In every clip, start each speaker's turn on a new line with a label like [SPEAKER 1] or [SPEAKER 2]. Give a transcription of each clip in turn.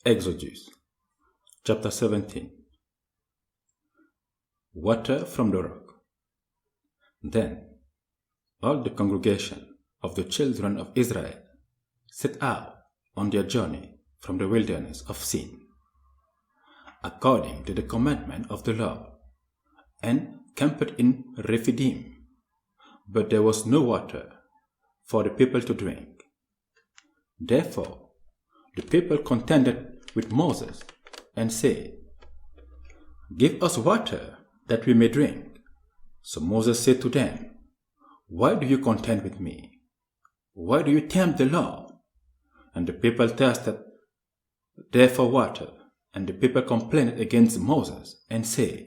[SPEAKER 1] Exodus chapter 17. Water from the rock. Then all the congregation of the children of Israel set out on their journey from the wilderness of Sin, according to the commandment of the Lord, and camped in Rephidim. But there was no water for the people to drink. Therefore the people contended with Moses and said, "Give us water that we may drink." So Moses said to them, "Why do you contend with me? Why do you tempt the Lord?" And the people thirsted therefore water. And the people complained against Moses and said,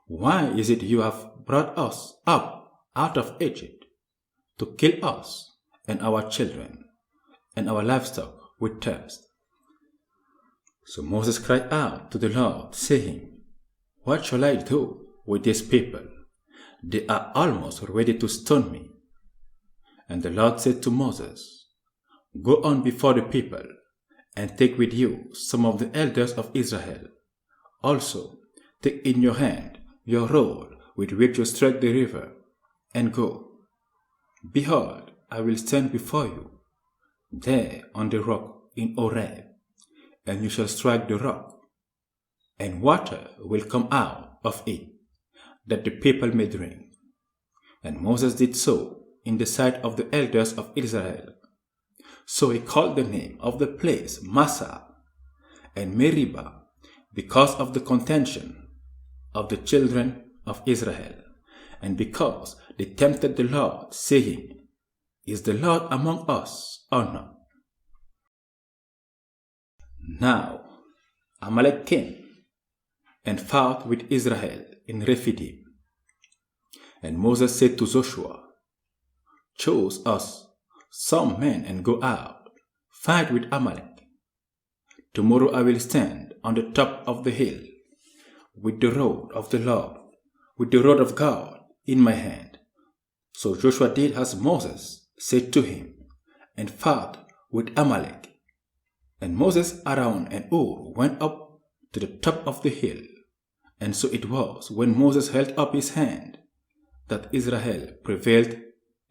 [SPEAKER 1] "Why is it you have brought us up out of Egypt to kill us and our children and our livestock with thirst?" So Moses cried out to the Lord, saying, "What shall I do with these people? They are almost ready to stone me." And the Lord said to Moses, "Go on before the people, and take with you some of the elders of Israel. Also take in your hand your rod with which you strike the river, and go. Behold, I will stand before you there on the rock in Horeb, and you shall strike the rock, and water will come out of it, that the people may drink." And Moses did so in the sight of the elders of Israel. So he called the name of the place Massah and Meribah, because of the contention of the children of Israel, and because they tempted the Lord, saying, "Is the Lord among us or not?" Now Amalek came and fought with Israel in Rephidim. And Moses said to Joshua, "Choose us some men and go out, fight with Amalek. Tomorrow I will stand on the top of the hill with the rod of the Lord, with the rod of God in my hand." So Joshua did as Moses said to him, and fought with Amalek. And Moses, Aaron, and Hur went up to the top of the hill. And so it was, when Moses held up his hand, that Israel prevailed,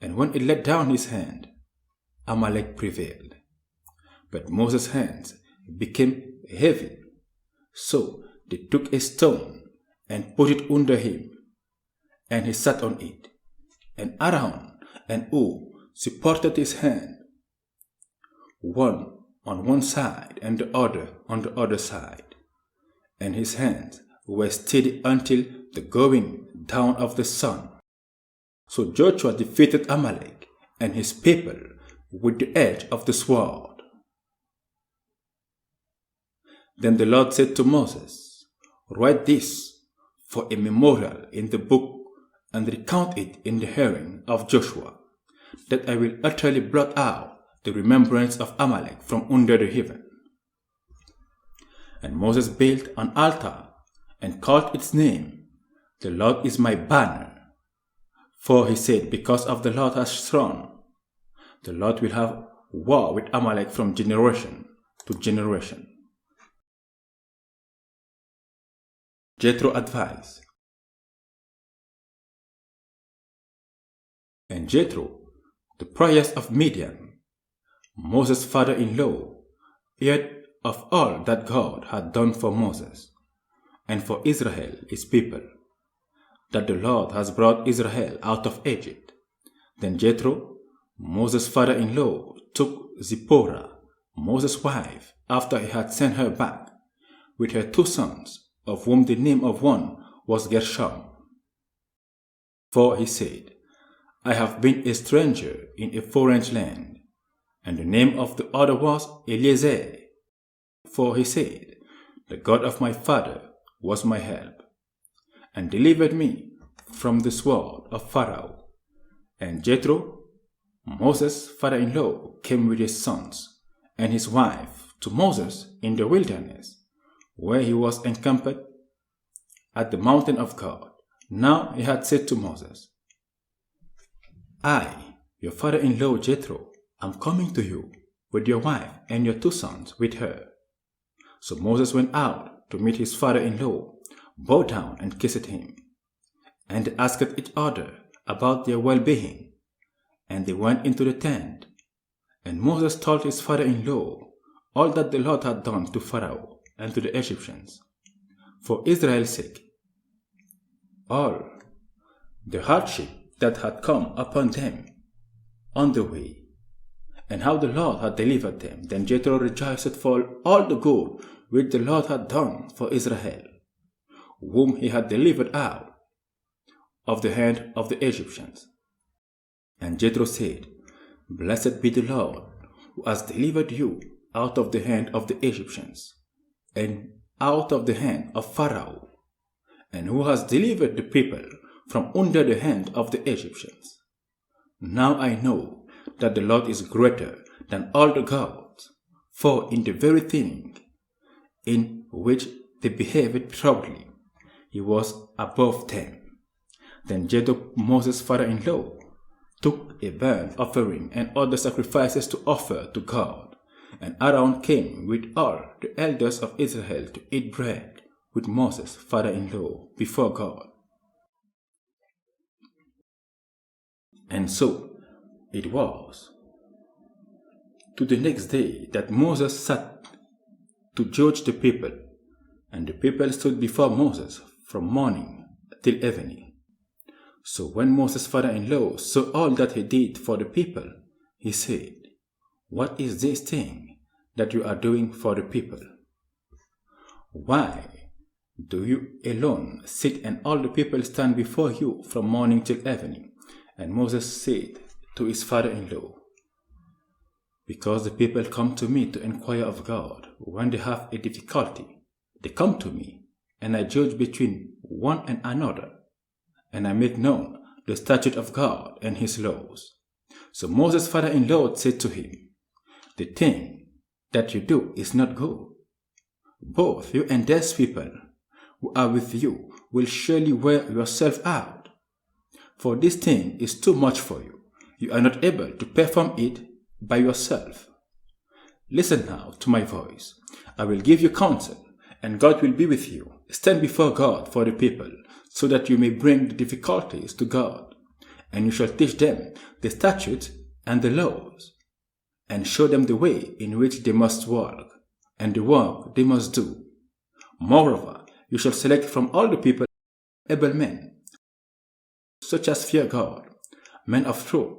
[SPEAKER 1] and when he let down his hand, Amalek prevailed. But Moses' hands became heavy, so they took a stone and put it under him, and he sat on it. And Aaron and Hur supported his hand, one on one side and the other on the other side, and his hands were steady until the going down of the sun. So Joshua defeated Amalek and his people with the edge of the sword. Then the Lord said to Moses, "Write this for a memorial in the book, and recount it in the hearing of Joshua, that I will utterly blot out the remembrance of Amalek from under the heaven." And Moses built an altar and called its name, "The Lord is my banner." For he said, because of the Lord has sworn, the Lord will have war with Amalek from generation to generation. Jethro advised. And Jethro, the priest of Midian, Moses' father-in-law, heard of all that God had done for Moses and for Israel his people, that the Lord has brought Israel out of Egypt. Then Jethro, Moses' father-in-law, took Zipporah, Moses' wife, after he had sent her back, with her 2 sons, of whom the name of one was Gershom. For he said, "I have been a stranger in a foreign land." And the name of the other was Eliezer. For he said, "The God of my father was my help, and delivered me from the sword of Pharaoh." And Jethro, Moses' father-in-law, came with his sons and his wife to Moses in the wilderness, where he was encamped at the mountain of God. Now he had said to Moses, "I, your father-in-law Jethro, am coming to you with your wife and your 2 sons with her." So Moses went out to meet his father-in-law, bowed down and kissed him, and asked each other about their well-being. And they went into the tent. And Moses told his father-in-law all that the Lord had done to Pharaoh and to the Egyptians, for Israel's sake, all the hardship that had come upon them on the way, and how the Lord had delivered them. Then Jethro rejoiced for all the good which the Lord had done for Israel, whom he had delivered out of the hand of the Egyptians. And Jethro said, Blessed be the Lord, who has delivered you out of the hand of the Egyptians, and out of the hand of Pharaoh, and who has delivered the people from under the hand of the Egyptians. Now I know that the Lord is greater than all the gods, for in the very thing in which they behaved proudly, he was above them. Then Jethro, Moses' father-in-law, took a burnt offering and other sacrifices to offer to God, and Aaron came with all the elders of Israel to eat bread with Moses' father-in-law before God. And so it was to the next day that Moses sat to judge the people, and the people stood before Moses from morning till evening. So when Moses' father-in-law saw all that he did for the people, he said, What is this thing that you are doing for the people? Why do you alone sit and all the people stand before you from morning till evening? And Moses said to his father-in-law, Because the people come to me to inquire of God. When they have a difficulty, they come to me, and I judge between one and another, and I make known the statute of God and his laws. So Moses' father-in-law said to him, The thing that you do is not good. Both you and these people who are with you will surely wear yourself out. For this thing is too much for you. You are not able to perform it by yourself. Listen now to my voice. I will give you counsel, and God will be with you. Stand before God for the people, so that you may bring the difficulties to God, and you shall teach them the statutes and the laws, and show them the way in which they must walk, and the work they must do. Moreover, you shall select from all the people able men, such as fear God, men of truth,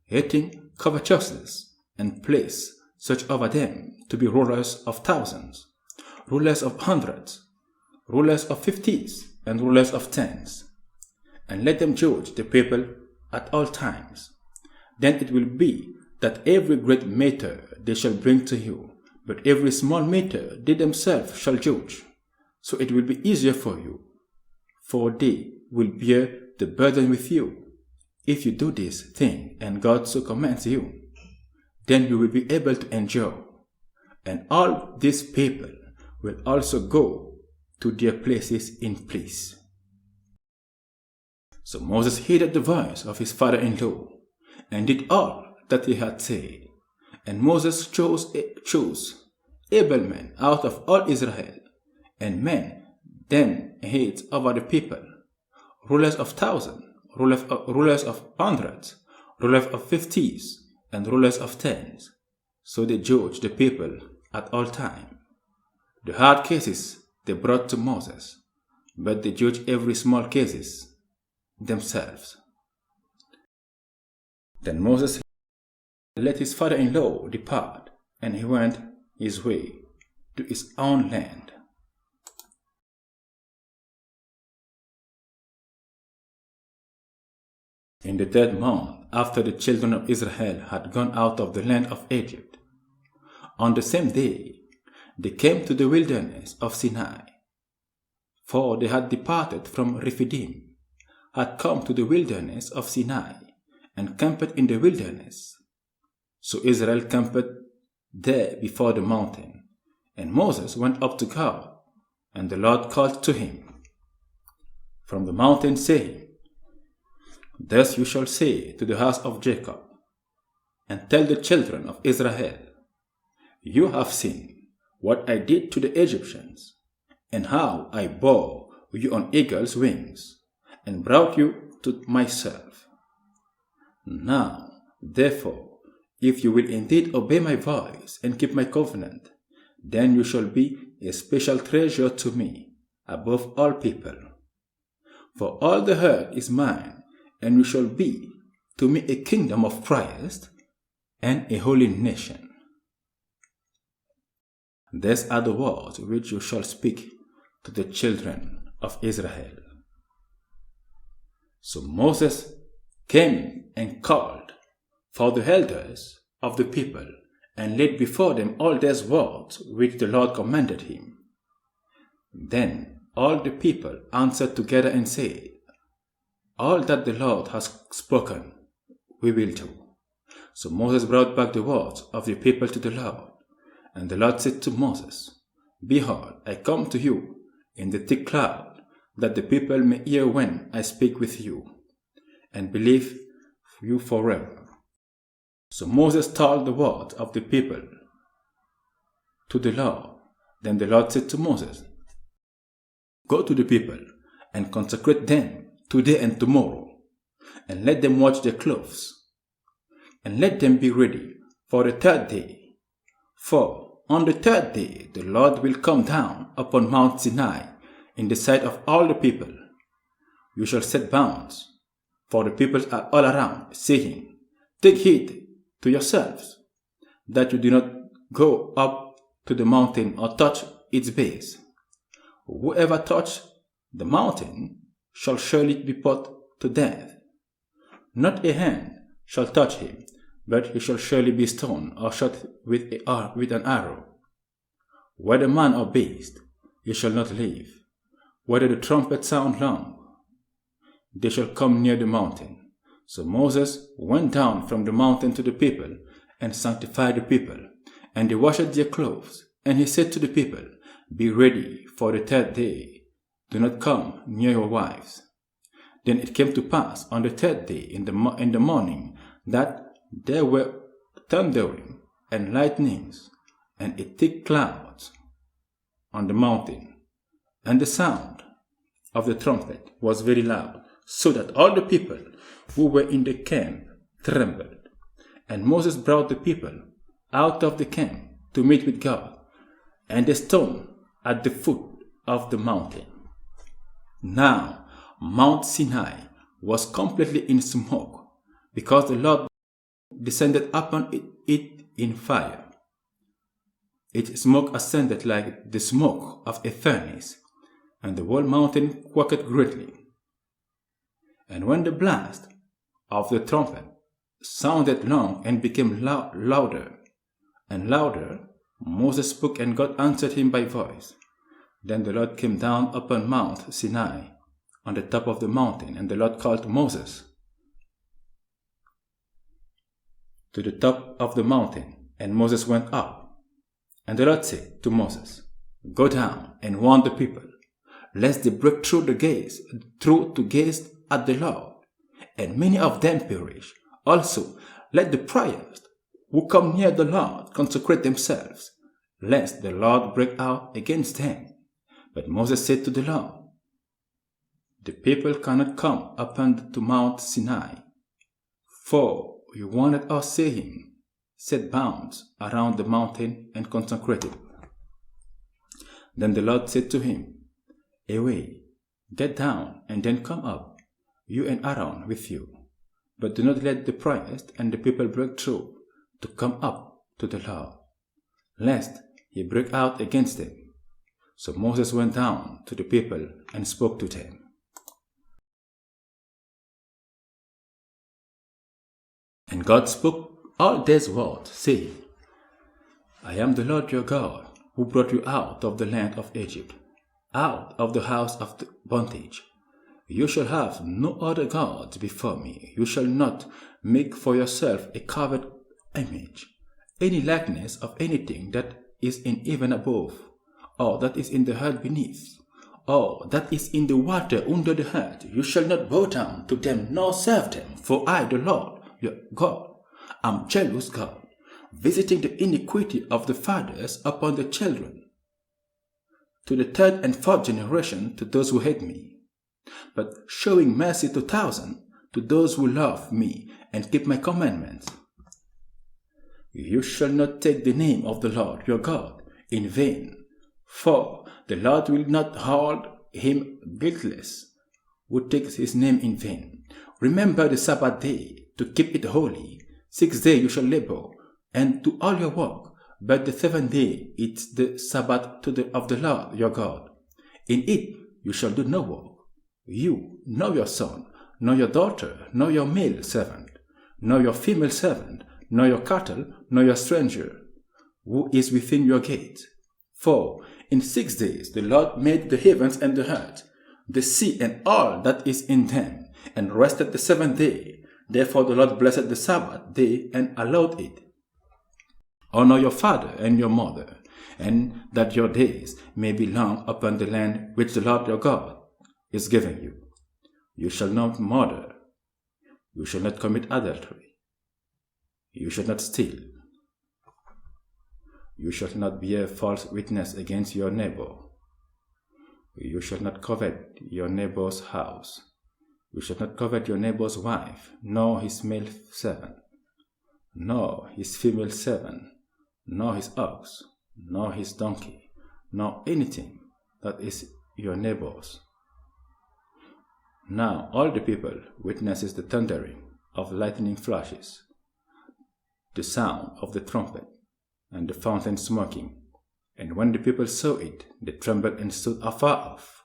[SPEAKER 1] hating covetousness, and place such over them to be rulers of thousands, rulers of hundreds, rulers of fifties, and rulers of tens, and let them judge the people at all times. Then it will be that every great matter they shall bring to you, but every small matter they themselves shall judge. So it will be easier for you, for they will bear the burden with you. If you do this thing, and God so commands you, then you will be able to endure. And all these people will also go to their places in peace. So Moses heeded the voice of his father-in-law, and did all that he had said. And Moses chose able men out of all Israel, and men them heads over the people, rulers of thousands, rulers of hundreds, rulers of fifties, and rulers of tens. So they judged the people at all times. The hard cases they brought to Moses, but they judged every small cases themselves. Then Moses let his father-in-law depart, and he went his way to his own land. In the 3rd month after the children of Israel had gone out of the land of Egypt, on the same day they came to the wilderness of Sinai, for they had departed from Rephidim, had come to the wilderness of Sinai, and camped in the wilderness. So Israel camped there before the mountain, and Moses went up to God, and the Lord called to him from the mountain, saying, Thus you shall say to the house of Jacob, and tell the children of Israel, You have sinned what I did to the Egyptians, and how I bore you on eagle's wings, and brought you to myself. Now, therefore, if you will indeed obey my voice and keep my covenant, then you shall be a special treasure to me above all people. For all the earth is mine, and you shall be to me a kingdom of priests and a holy nation. These are the words which you shall speak to the children of Israel. So Moses came and called for the elders of the people, and laid before them all these words which the Lord commanded him. Then all the people answered together and said, All that the Lord has spoken, we will do. So Moses brought back the words of the people to the Lord. And the Lord said to Moses, Behold, I come to you in the thick cloud, that the people may hear when I speak with you, and believe you forever. So Moses told the words of the people to the Lord. Then the Lord said to Moses, Go to the people and consecrate them today and tomorrow, and let them wash their clothes, and let them be ready for the third day. For on the third day the Lord will come down upon Mount Sinai in the sight of all the people. You shall set bounds for the people all around, saying, Take heed to yourselves, that you do not go up to the mountain or touch its base. Whoever touches the mountain shall surely be put to death. Not a hand shall touch him, but he shall surely be stoned or shot with an arrow. Whether man or beast, he shall not live. Whether the trumpet sound long, they shall come near the mountain. So Moses went down from the mountain to the people, and sanctified the people, and they washed their clothes. And he said to the people, Be ready for the third day. Do not come near your wives. Then it came to pass on the third day in the morning that there were thundering and lightnings and a thick cloud on the mountain, and the sound of the trumpet was very loud, so that all the people who were in the camp trembled. And Moses brought the people out of the camp to meet with God, and they stood at the foot of the mountain. Now Mount Sinai was completely in smoke, because the Lord descended upon it in fire. Its smoke ascended like the smoke of a furnace, and the whole mountain quaked greatly. And when the blast of the trumpet sounded long and became louder and louder, Moses spoke, and God answered him by voice. Then the Lord came down upon Mount Sinai on the top of the mountain, and the Lord called Moses to the top of the mountain, and Moses went up. And the Lord said to Moses, Go down and warn the people, lest they break through to gaze at the Lord, and many of them perish. Also, let the priest who come near the Lord consecrate themselves, lest the Lord break out against them. But Moses said to the Lord, The people cannot come up to Mount Sinai, for you warned us, saying, Set bounds around the mountain and consecrate it. Then the Lord said to him, Away, get down, and then come up, you and Aaron with you. But do not let the priest and the people break through to come up to the Lord, lest he break out against them. So Moses went down to the people and spoke to them. And God spoke all these words, saying, I am the Lord your God, who brought you out of the land of Egypt, out of the house of the bondage. You shall have no other gods before me. You shall not make for yourself a carved image, any likeness of anything that is in heaven above, or that is in the earth beneath, or that is in the water under the earth. You shall not bow down to them nor serve them, for I, the Lord your God, am jealous God, visiting the iniquity of the fathers upon the children, to the third and fourth generation to those who hate me, but showing mercy to thousands, to those who love me and keep my commandments. You shall not take the name of the Lord your God in vain, for the Lord will not hold him guiltless who takes his name in vain. Remember the Sabbath day to keep it holy. 6 days you shall labor and do all your work, but the 7th day it's the Sabbath of the Lord your God. In it you shall do no work, you, nor your son, nor your daughter, nor your male servant, nor your female servant, nor your cattle, nor your stranger, who is within your gate. For in 6 days the Lord made the heavens and the earth, the sea and all that is in them, and rested the 7th day. Therefore the Lord blessed the Sabbath day and allowed it. Honor your father and your mother, and that your days may be long upon the land which the Lord your God is giving you. You shall not murder. You shall not commit adultery. You shall not steal. You shall not bear false witness against your neighbor. You shall not covet your neighbor's house. You shall not covet your neighbor's wife, nor his male servant, nor his female servant, nor his ox, nor his donkey, nor anything that is your neighbor's. Now all the people witnesses the thundering of lightning flashes, the sound of the trumpet, and the fountain smoking. And when the people saw it, they trembled and stood afar off.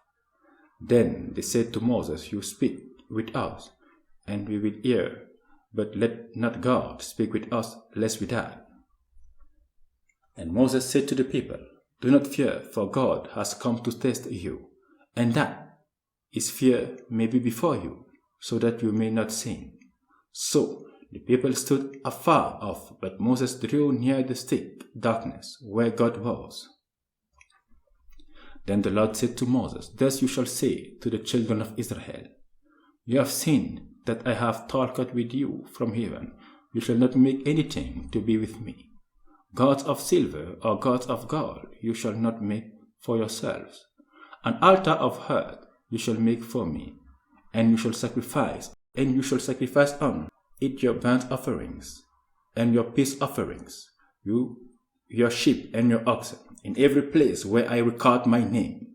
[SPEAKER 1] Then they said to Moses, You speak with us, and we will hear, but let not God speak with us, lest we die. And Moses said to the people, Do not fear, for God has come to test you, and that his fear may be before you, so that you may not sin. So the people stood afar off, but Moses drew near the thick darkness where God was. Then the Lord said to Moses, Thus you shall say to the children of Israel, You have seen that I have talked with you from heaven. You shall not make anything to be with me. Gods of silver or gods of gold you shall not make for yourselves. An altar of earth you shall make for me, and you shall sacrifice on it your burnt offerings and your peace offerings, your sheep and your oxen. In every place where I record my name,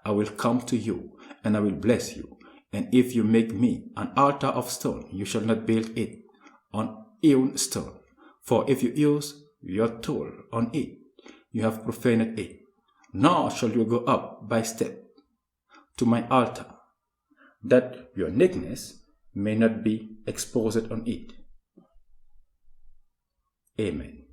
[SPEAKER 1] I will come to you, and I will bless you. And if you make me an altar of stone, you shall not build it on hewn stone. For if you use your tool on it, you have profaned it. Nor shall you go up by step to my altar, that your nakedness may not be exposed on it. Amen.